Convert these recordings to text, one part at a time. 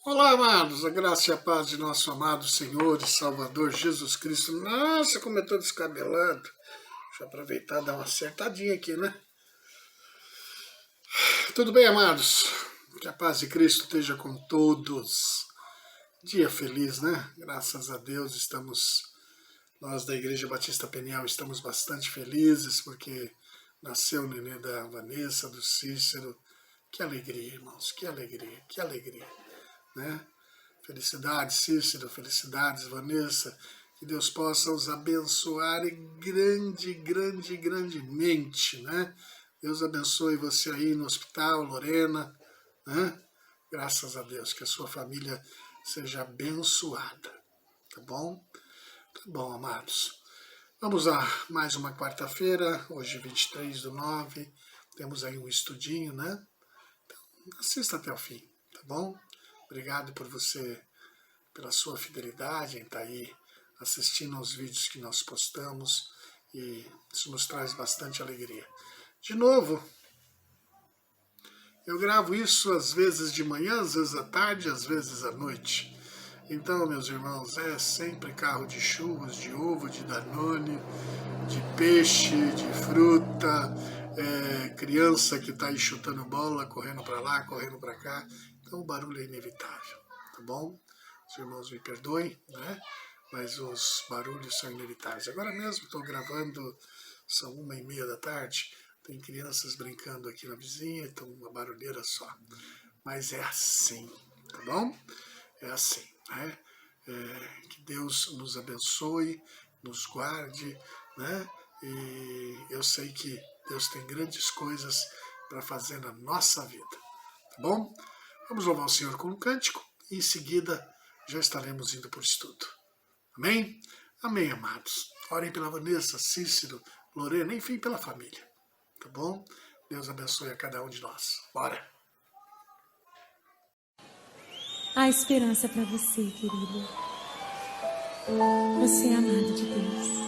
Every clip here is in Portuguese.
Olá, amados, a graça e a paz de nosso amado Senhor e Salvador Jesus Cristo. Nossa, como eu estou descabelado. Deixa eu aproveitar e dar uma acertadinha aqui, né? Tudo bem, amados? Que a paz de Cristo esteja com todos. Dia feliz, né? Graças a Deus nós da Igreja Batista Peniel estamos bastante felizes porque nasceu o nenê da Vanessa, do Cícero. Que alegria, irmãos, que alegria, que alegria. Né? Felicidades, Cícero, felicidades, Vanessa, que Deus possa os abençoar grandemente, né? Deus abençoe você aí no hospital, Lorena, né? Graças a Deus, que a sua família seja abençoada, tá bom? Tá bom, amados. Vamos a mais uma quarta-feira, hoje 23/9, temos aí um estudinho, né? Então, assista até o fim, tá bom? Obrigado pela sua fidelidade em estar aí assistindo aos vídeos que nós postamos e isso nos traz bastante alegria. De novo, eu gravo isso às vezes de manhã, às vezes à tarde, às vezes à noite. Então, meus irmãos, é sempre carro de churros, de ovo, de Danone, de peixe, de fruta, criança que está aí chutando bola, correndo para lá, correndo para cá. Então o barulho é inevitável, tá bom? Os irmãos me perdoem, né? Mas os barulhos são inevitáveis. Agora mesmo estou gravando, são 1h30 da tarde, tem crianças brincando aqui na vizinha, então uma barulheira só. Mas é assim, tá bom? É assim, né? Que Deus nos abençoe, nos guarde, né? E eu sei que Deus tem grandes coisas para fazer na nossa vida, tá bom? Vamos louvar o Senhor com um cântico e em seguida já estaremos indo para o estudo. Amém? Amém, amados. Orem pela Vanessa, Cícero, Lorena, enfim, pela família. Tá bom? Deus abençoe a cada um de nós. Bora! Há esperança para você, querido. Você é amado de Deus.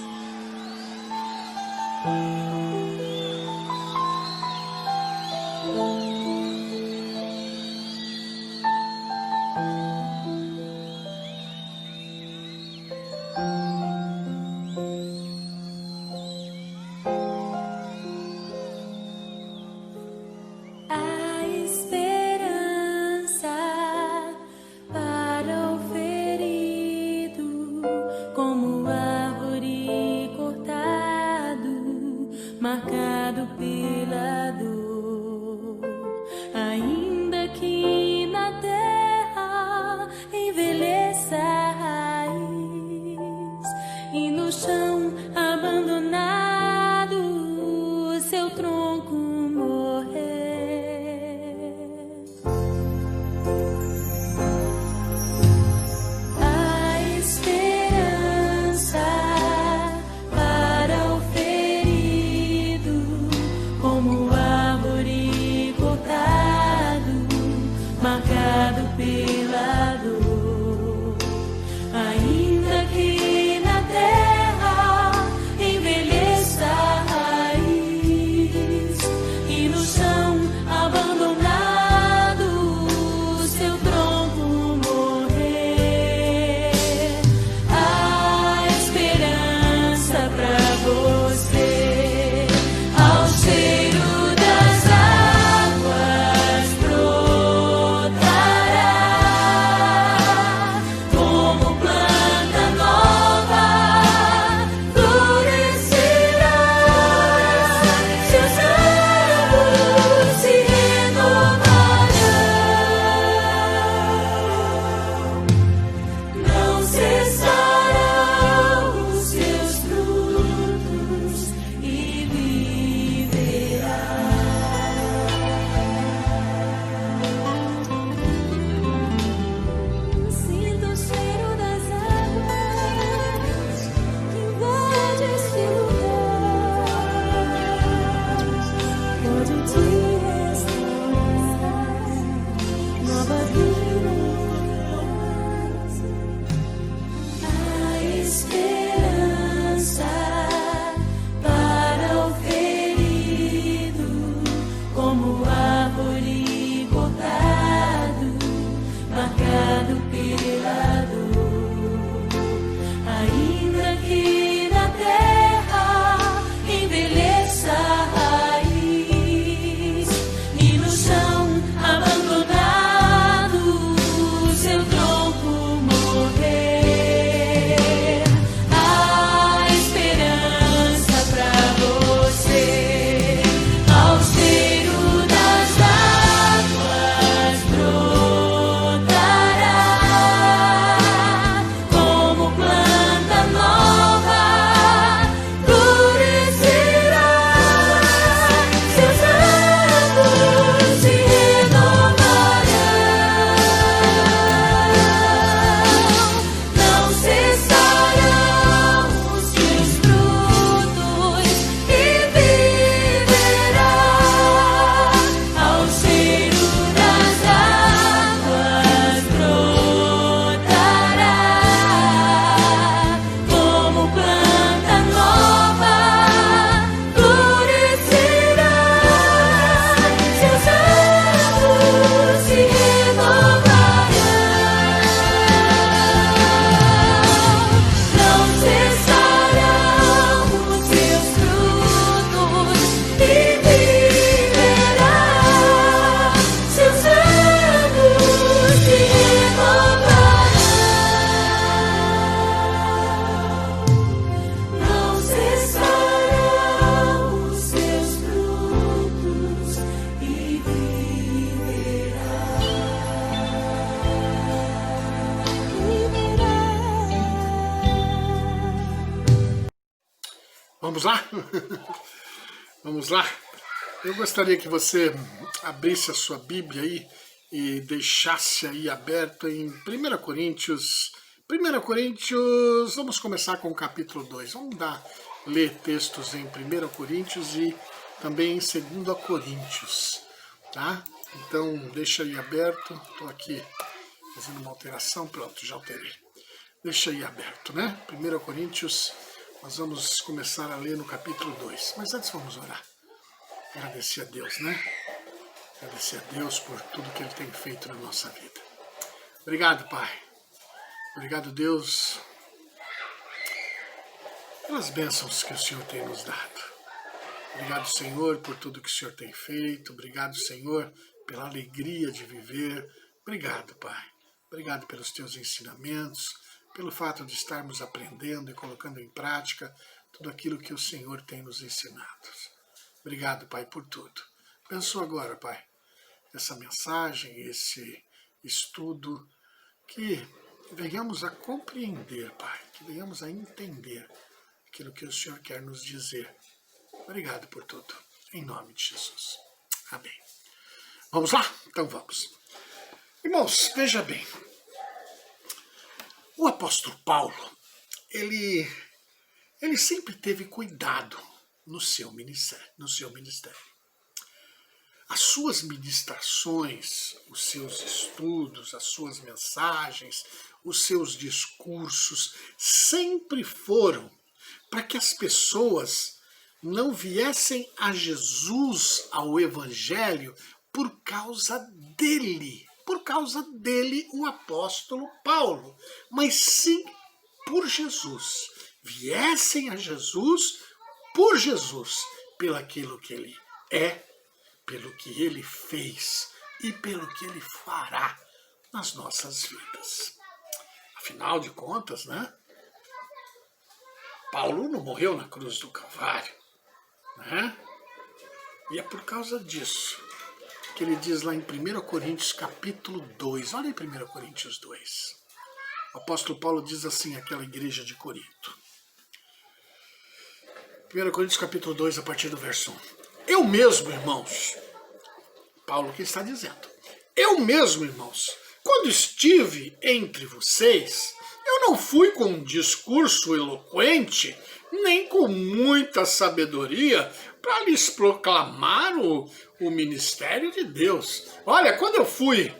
Marcado pela dor, ainda que na terra envelheça a raiz e no chão abandonado seu tronco morrer. A esperança como árvore cortado, marcado pela dor, ainda que na terra envelheça a raiz e no chão abandonado seu tronco morrer. Há esperança pra você. Cheiro das águas brotará. Vamos lá? Vamos lá? Eu gostaria que você abrisse a sua Bíblia aí e deixasse aí aberto em 1 Coríntios. 1 Coríntios, vamos começar com o capítulo 2. Vamos ler textos em 1 Coríntios e também em 2 Coríntios, tá? Então, deixa aí aberto. Estou aqui fazendo uma alteração. Pronto, já alterei. Deixa aí aberto, né? 1 Coríntios, nós vamos começar a ler no capítulo 2. Mas antes vamos orar. Agradecer a Deus, né? Agradecer a Deus por tudo que Ele tem feito na nossa vida. Obrigado, Pai. Obrigado, Deus, pelas bênçãos que o Senhor tem nos dado. Obrigado, Senhor, por tudo que o Senhor tem feito. Obrigado, Senhor, pela alegria de viver. Obrigado, Pai. Obrigado pelos teus ensinamentos, pelo fato de estarmos aprendendo e colocando em prática tudo aquilo que o Senhor tem nos ensinado. Obrigado, Pai, por tudo. Abençoa agora, Pai, essa mensagem, esse estudo, que venhamos a compreender, Pai, que venhamos a entender aquilo que o Senhor quer nos dizer. Obrigado por tudo. Em nome de Jesus. Amém. Vamos lá? Então vamos. Irmãos, veja bem. O apóstolo Paulo, ele sempre teve cuidado no seu ministério. As suas ministrações, os seus estudos, as suas mensagens, os seus discursos sempre foram para que as pessoas não viessem a Jesus, ao Evangelho, por causa dele, o apóstolo Paulo, mas sim por Jesus. Viessem a Jesus por Jesus, pelo aquilo que ele é, pelo que ele fez e pelo que ele fará nas nossas vidas. Afinal de contas, né? Paulo não morreu na cruz do Calvário, né? E é por causa disso que ele diz lá em 1 Coríntios capítulo 2, olha em 1 Coríntios 2. O apóstolo Paulo diz assim àquela igreja de Corinto. 1 Coríntios capítulo 2, a partir do verso 1. Eu mesmo, irmãos, Paulo que está dizendo, eu mesmo, irmãos, quando estive entre vocês, eu não fui com um discurso eloquente, nem com muita sabedoria, para lhes proclamar o ministério de Deus. Olha, quando eu fui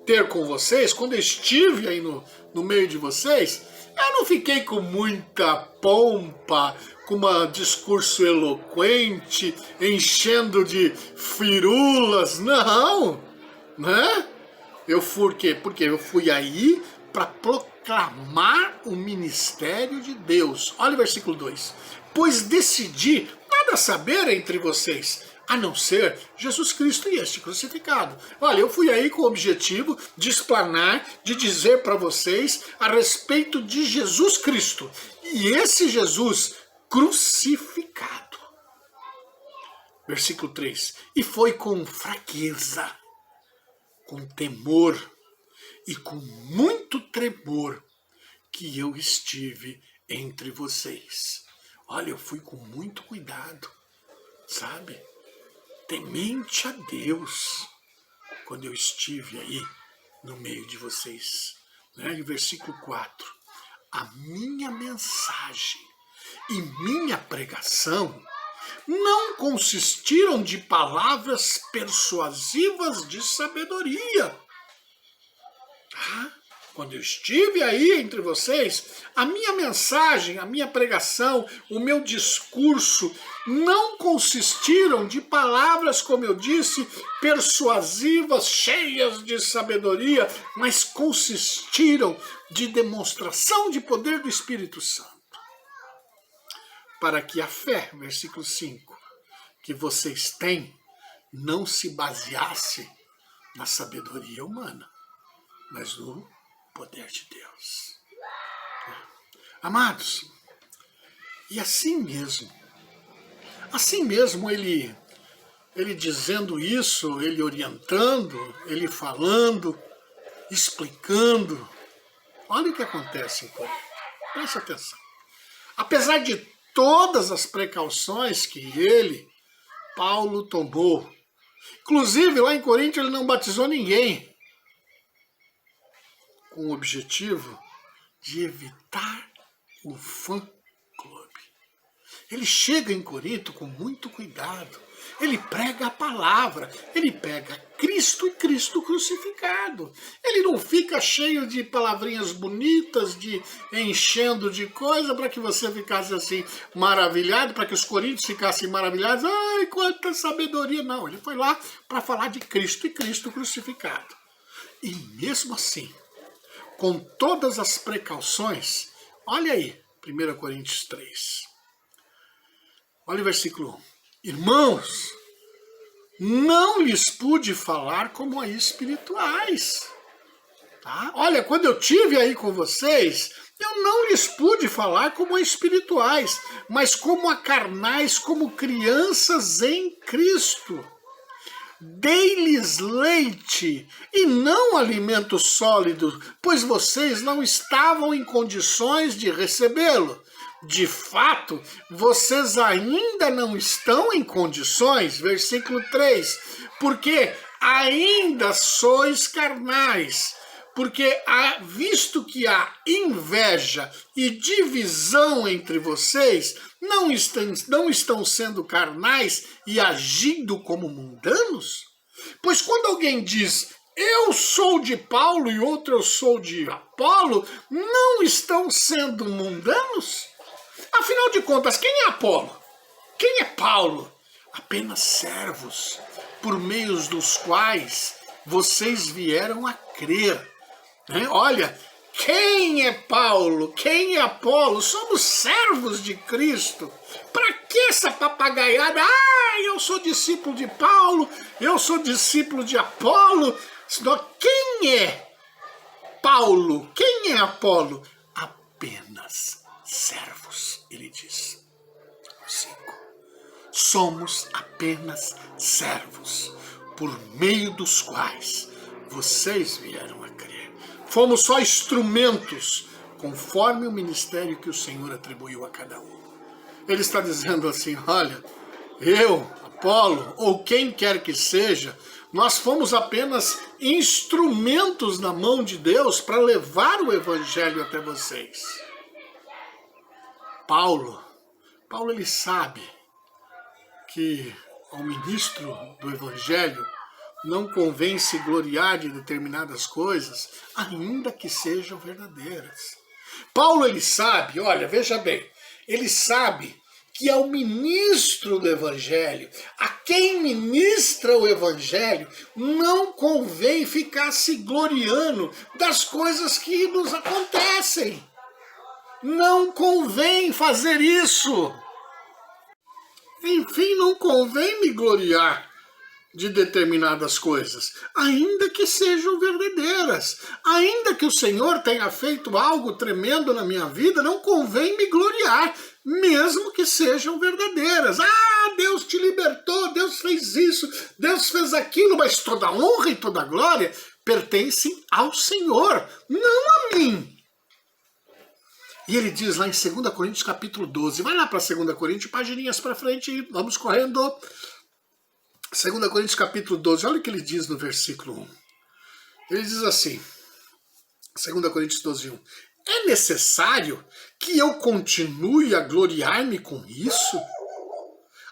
ter com vocês, quando eu estive aí no meio de vocês, eu não fiquei com muita pompa, com um discurso eloquente, enchendo de firulas, não, né? Eu fui o quê? Porque eu fui aí para proclamar o ministério de Deus. Olha o versículo 2. Pois decidi nada saber entre vocês, a não ser Jesus Cristo e este crucificado. Olha, eu fui aí com o objetivo de explanar, de dizer para vocês a respeito de Jesus Cristo. E esse Jesus crucificado. Versículo 3. E foi com fraqueza, com temor e com muito tremor que eu estive entre vocês. Olha, eu fui com muito cuidado, sabe? Temente a Deus, quando eu estive aí no meio de vocês. Né? E o versículo 4. A minha mensagem e minha pregação não consistiram de palavras persuasivas de sabedoria. Quando eu estive aí entre vocês, a minha mensagem, a minha pregação, o meu discurso não consistiram de palavras, como eu disse, persuasivas, cheias de sabedoria, mas consistiram de demonstração de poder do Espírito Santo. Para que a fé, versículo 5, que vocês têm, não se baseasse na sabedoria humana, mas no poder de Deus. Amados, e assim mesmo ele dizendo isso, ele orientando, ele falando, explicando, olha o que acontece em Corinto, preste atenção. Apesar de todas as precauções que Paulo, tomou. Inclusive, lá em Corinto, ele não batizou ninguém, com o objetivo de evitar o fã-clube. Ele chega em Corinto com muito cuidado. Ele prega a palavra, ele pega Cristo e Cristo crucificado. Ele não fica cheio de palavrinhas bonitas, de enchendo de coisa para que você ficasse assim maravilhado, para que os coríntios ficassem maravilhados. Ai, quanta sabedoria! Não, ele foi lá para falar de Cristo e Cristo crucificado. E mesmo assim, com todas as precauções, olha aí, 1 Coríntios 3. Olha o versículo 1. Irmãos, não lhes pude falar como a espirituais. Tá? Olha, quando eu tive aí com vocês, eu não lhes pude falar como a espirituais, mas como a carnais, como crianças em Cristo. Dei-lhes leite e não alimento sólido, pois vocês não estavam em condições de recebê-lo. De fato, vocês ainda não estão em condições, versículo 3, porque ainda sois carnais, porque visto que há inveja e divisão entre vocês, não estão sendo carnais e agindo como mundanos? Pois quando alguém diz, eu sou de Paulo e outro eu sou de Apolo, não estão sendo mundanos? Afinal de contas, quem é Apolo? Quem é Paulo? Apenas servos, por meios dos quais vocês vieram a crer. Olha, quem é Paulo? Quem é Apolo? Somos servos de Cristo. Para que essa papagaiada? Eu sou discípulo de Paulo, eu sou discípulo de Apolo. Quem é Paulo? Quem é Apolo? Apenas servos, ele diz. 5. Somos apenas servos, por meio dos quais vocês vieram a crer. Fomos só instrumentos, conforme o ministério que o Senhor atribuiu a cada um. Ele está dizendo assim, olha, eu, Apolo, ou quem quer que seja, nós fomos apenas instrumentos na mão de Deus para levar o evangelho até vocês. Paulo ele sabe que ao ministro do evangelho não convém se gloriar de determinadas coisas, ainda que sejam verdadeiras. Paulo, ele sabe, olha, veja bem, ele sabe que ao ministro do evangelho, a quem ministra o evangelho, não convém ficar se gloriando das coisas que nos acontecem. Não convém fazer isso. Enfim, não convém me gloriar de determinadas coisas, ainda que sejam verdadeiras. Ainda que o Senhor tenha feito algo tremendo na minha vida, não convém me gloriar, mesmo que sejam verdadeiras. Deus te libertou, Deus fez isso, Deus fez aquilo, mas toda a honra e toda a glória pertencem ao Senhor, não a mim. E ele diz lá em 2 Coríntios capítulo 12, vai lá para 2 Coríntios, pagininhas para frente, vamos correndo. 2 Coríntios capítulo 12, olha o que ele diz no versículo 1. Ele diz assim, 2 Coríntios 12, 1. É necessário que eu continue a gloriar-me com isso?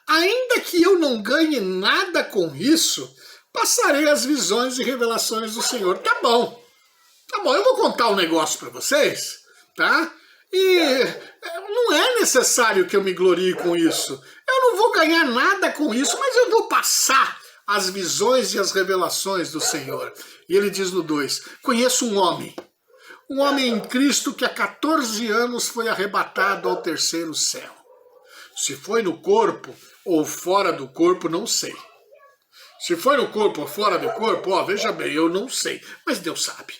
Ainda que eu não ganhe nada com isso, passarei as visões e revelações do Senhor. Tá bom, eu vou contar um negócio para vocês, tá? E não é necessário que eu me glorie com isso. Eu não vou ganhar nada com isso, mas eu vou passar as visões e as revelações do Senhor. E ele diz no 2, conheço um homem em Cristo que há 14 anos foi arrebatado ao terceiro céu. Se foi no corpo ou fora do corpo, não sei. Se foi no corpo ou fora do corpo, veja bem, eu não sei, mas Deus sabe.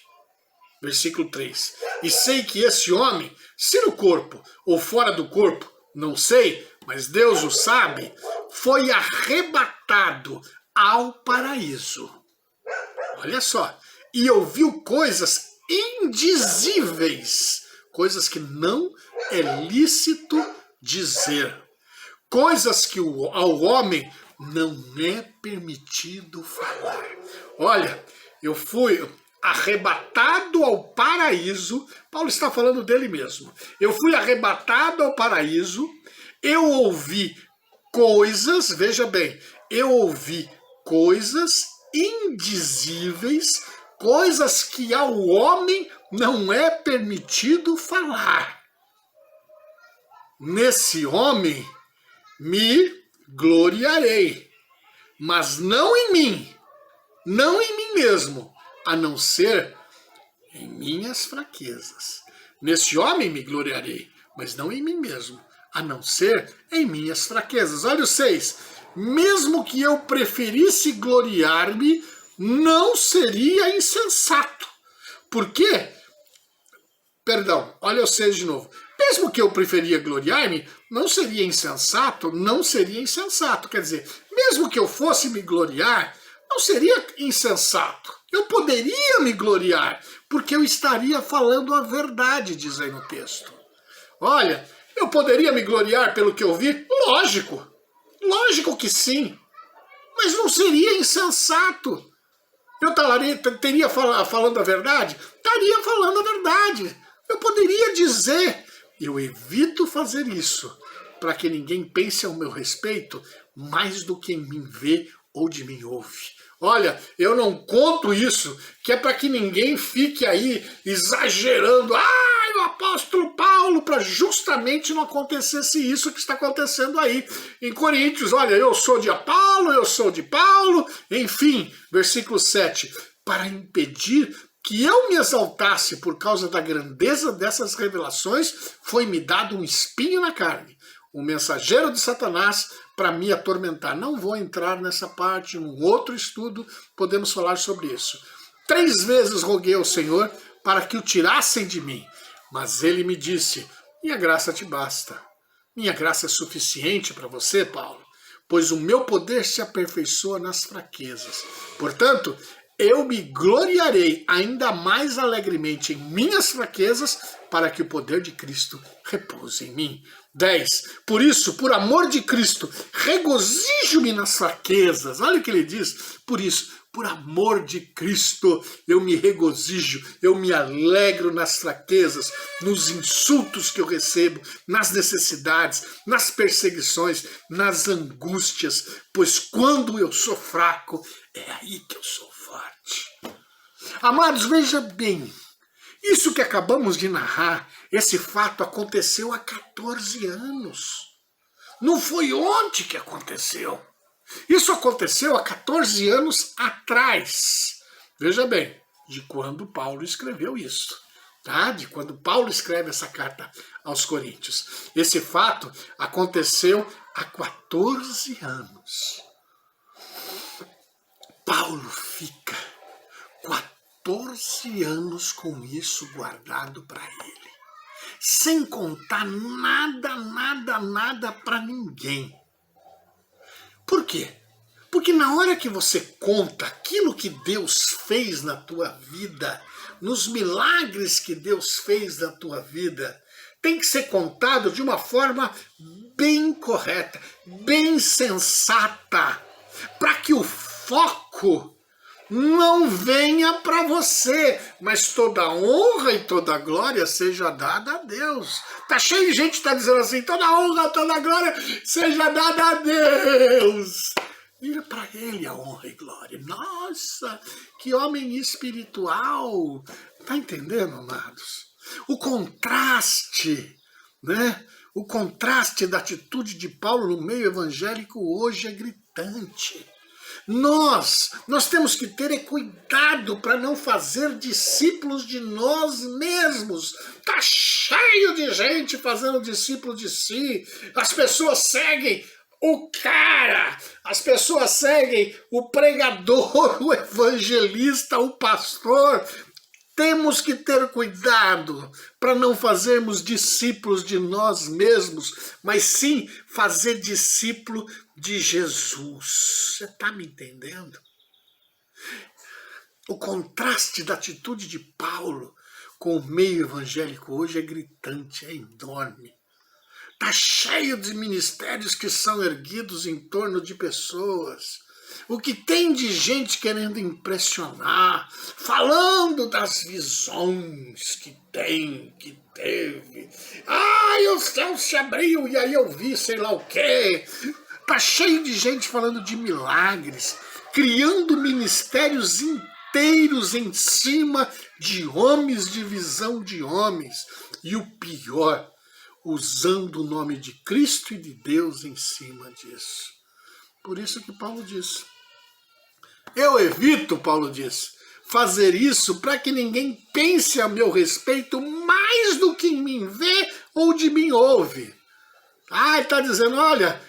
Versículo 3. E sei que esse homem, se no corpo ou fora do corpo, não sei, mas Deus o sabe, foi arrebatado ao paraíso. Olha só. E ouviu coisas indizíveis, coisas que não é lícito dizer, coisas que ao homem não é permitido falar. Olha, eu fui arrebatado ao paraíso, Paulo está falando dele mesmo, eu fui arrebatado ao paraíso, eu ouvi coisas, veja bem, eu ouvi coisas indizíveis, coisas que ao homem não é permitido falar. Nesse homem me gloriarei, mas não em mim, não em mim mesmo, a não ser em minhas fraquezas. Nesse homem me gloriarei, mas não em mim mesmo, a não ser em minhas fraquezas. Olha o 6. Mesmo que eu preferisse gloriar-me, não seria insensato. Por quê? Perdão, olha o 6 de novo. Mesmo que eu preferia gloriar-me, não seria insensato, não seria insensato. Quer dizer, mesmo que eu fosse me gloriar, não seria insensato. Eu poderia me gloriar, porque eu estaria falando a verdade, diz aí no texto. Olha, eu poderia me gloriar pelo que eu vi? Lógico, lógico que sim. Mas não seria insensato. Eu teria falando a verdade? Estaria falando a verdade. Eu poderia dizer, eu evito fazer isso, para que ninguém pense ao meu respeito mais do que em mim vê ou de mim ouve. Olha, eu não conto isso, que é para que ninguém fique aí exagerando. O apóstolo Paulo, para justamente não acontecesse isso que está acontecendo aí em Coríntios. Olha, eu sou de Apolo, eu sou de Paulo, enfim, versículo 7. Para impedir que eu me exaltasse por causa da grandeza dessas revelações, foi-me dado um espinho na carne, um mensageiro de Satanás para me atormentar. Não vou entrar nessa parte, num outro estudo podemos falar sobre isso. 3 vezes roguei ao Senhor para que o tirassem de mim, mas ele me disse, minha graça te basta. Minha graça é suficiente para você, Paulo, pois o meu poder se aperfeiçoa nas fraquezas. Portanto, eu me gloriarei ainda mais alegremente em minhas fraquezas, para que o poder de Cristo repouse em mim. 10. Por isso, por amor de Cristo, regozijo-me nas fraquezas. Olha o que ele diz. Por isso, por amor de Cristo, eu me regozijo, eu me alegro nas fraquezas, nos insultos que eu recebo, nas necessidades, nas perseguições, nas angústias, pois quando eu sou fraco, é aí que eu sou forte. Amados, veja bem, isso que acabamos de narrar, esse fato aconteceu há 14 anos. Não foi ontem que aconteceu. Isso aconteceu há 14 anos atrás. Veja bem, de quando Paulo escreveu isso. Tá? De quando Paulo escreve essa carta aos Coríntios. Esse fato aconteceu há 14 anos. Paulo fica 14 anos com isso guardado para ele. Sem contar nada para ninguém. Por quê? Porque na hora que você conta aquilo que Deus fez na tua vida, nos milagres que Deus fez na tua vida, tem que ser contado de uma forma bem correta, bem sensata, para que o foco não venha para você, mas toda a honra e toda a glória seja dada a Deus. Tá cheio de gente que está dizendo assim, toda a honra, toda a glória seja dada a Deus. Vira para ele a honra e glória. Nossa, que homem espiritual. Tá entendendo, amados? O contraste, né? O contraste da atitude de Paulo no meio evangélico hoje é gritante. Nós temos que ter cuidado para não fazer discípulos de nós mesmos. Tá cheio de gente fazendo discípulo de si. As pessoas seguem o cara, as pessoas seguem o pregador, o evangelista, o pastor. Temos que ter cuidado para não fazermos discípulos de nós mesmos, mas sim fazer discípulo de Jesus. Você está me entendendo? O contraste da atitude de Paulo com o meio evangélico hoje é gritante, é enorme. Está cheio de ministérios que são erguidos em torno de pessoas. O que tem de gente querendo impressionar, falando das visões que tem, que teve. E o céu se abriu e aí eu vi sei lá o quê. Está cheio de gente falando de milagres, criando ministérios inteiros em cima de homens, de visão de homens. E o pior, usando o nome de Cristo e de Deus em cima disso. Por isso que Paulo diz. Eu evito, Paulo diz, fazer isso para que ninguém pense a meu respeito mais do que em mim vê ou de mim ouve. Ele está dizendo, olha,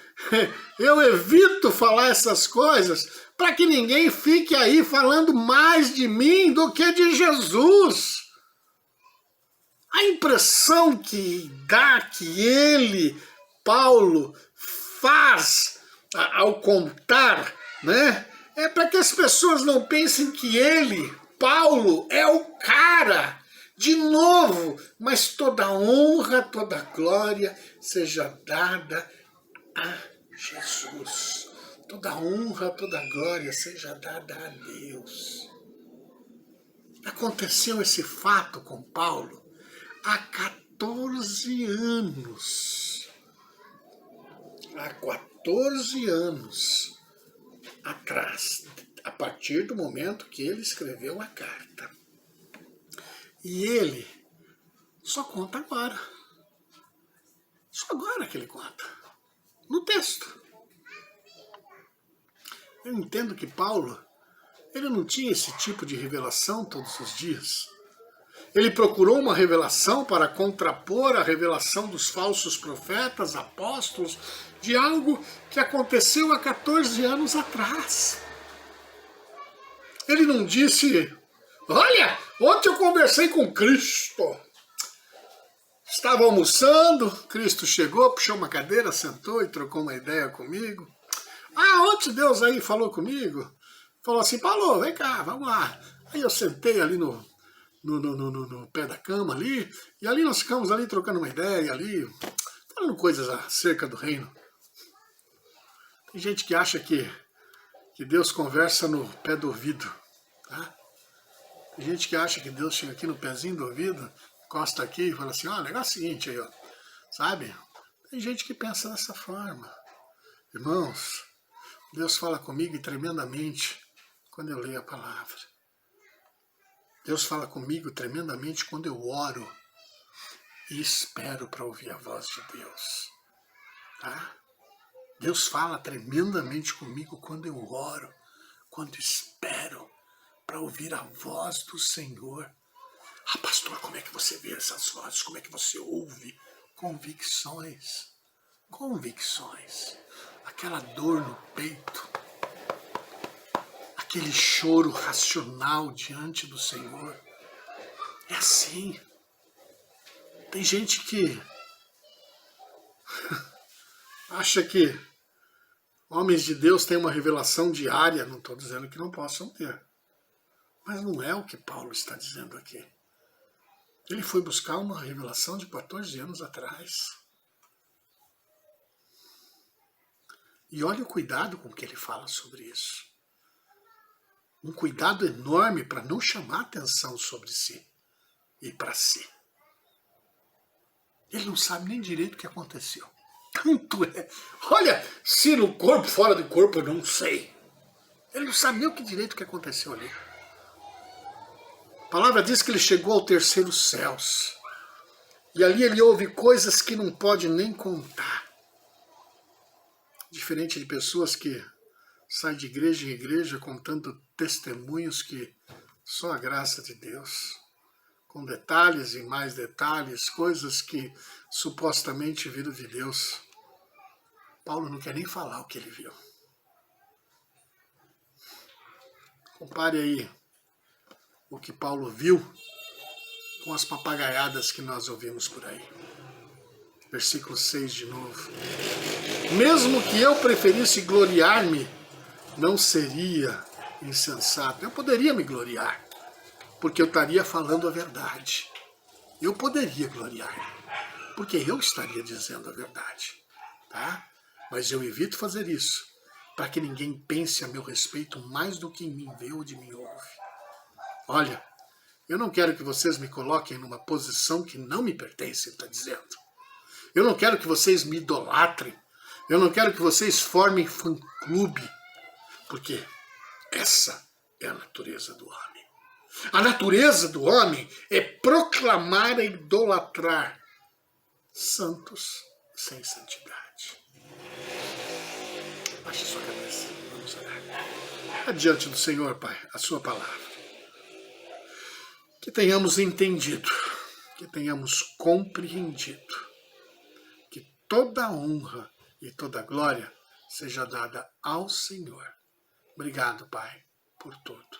eu evito falar essas coisas para que ninguém fique aí falando mais de mim do que de Jesus. A impressão que dá que ele, Paulo, faz ao contar, né, é para que as pessoas não pensem que ele, Paulo, é o cara, de novo, mas toda honra, toda glória seja dada a Jesus. Toda honra, toda glória seja dada a Deus. Aconteceu esse fato com Paulo há 14 anos. Há 14 anos atrás, a partir do momento que ele escreveu a carta. E ele só conta agora. Só agora que ele conta. No texto. Eu entendo que Paulo, ele não tinha esse tipo de revelação todos os dias. Ele procurou uma revelação para contrapor a revelação dos falsos profetas, apóstolos, de algo que aconteceu há 14 anos atrás. Ele não disse, olha, ontem eu conversei com Cristo. Estava almoçando, Cristo chegou, puxou uma cadeira, sentou e trocou uma ideia comigo. Ontem Deus aí falou comigo, falou assim, Paulo, vem cá, vamos lá. Aí eu sentei ali no pé da cama ali, e ali nós ficamos ali trocando uma ideia ali, falando coisas acerca do reino. Tem gente que acha que Deus conversa no pé do ouvido, tá? Tem gente que acha que Deus chega aqui no pezinho do ouvido, encosta aqui e fala assim, o negócio é o seguinte aí, ó, sabe? Tem gente que pensa dessa forma. Irmãos, Deus fala comigo tremendamente quando eu leio a palavra. Deus fala comigo tremendamente quando eu oro e espero para ouvir a voz de Deus. Tá? Deus fala tremendamente comigo quando eu oro, quando espero para ouvir a voz do Senhor. Pastor, como é que você vê essas vozes? Como é que você ouve? Convicções. Convicções. Aquela dor no peito. Aquele choro racional diante do Senhor. É assim. Tem gente que acha que homens de Deus têm uma revelação diária. Não estou dizendo que não possam ter. Mas não é o que Paulo está dizendo aqui. Ele foi buscar uma revelação de 14 anos atrás. E olha o cuidado com que ele fala sobre isso. Um cuidado enorme para não chamar atenção sobre si e para si. Ele não sabe nem direito o que aconteceu. Tanto é. Olha, se no corpo, fora do corpo, eu não sei. Ele não sabe nem o que direito que aconteceu ali. A palavra diz que ele chegou ao terceiro céus. E ali ele ouve coisas que não pode nem contar. Diferente de pessoas que saem de igreja em igreja contando testemunhos que só a graça de Deus, com detalhes e mais detalhes, coisas que supostamente viram de Deus. Paulo não quer nem falar o que ele viu. Compare aí o que Paulo viu com as papagaiadas que nós ouvimos por aí. Versículo 6 de novo. Mesmo que eu preferisse gloriar-me, não seria insensato. Eu poderia me gloriar, porque eu estaria falando a verdade. Eu poderia gloriar. porque eu estaria dizendo a verdade, tá? Mas eu evito fazer isso, para que ninguém pense a meu respeito mais do que em mim vê ou de mim ouve. Olha, eu não quero que vocês me coloquem numa posição que não me pertence, está dizendo. Eu não quero que vocês me idolatrem. Eu não quero que vocês formem fã-clube, porque essa é a natureza do homem. A natureza do homem é proclamar e idolatrar santos sem santidade. Baixe sua cabeça, vamos orar. Adiante do Senhor, Pai, a sua palavra. Que tenhamos entendido, que tenhamos compreendido, que toda a honra e toda a glória seja dada ao Senhor. Obrigado, Pai, por tudo.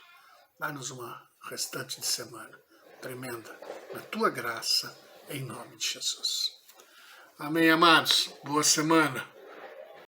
Dá-nos uma restante de semana tremenda, na Tua graça, em nome de Jesus. Amém, amados. Boa semana.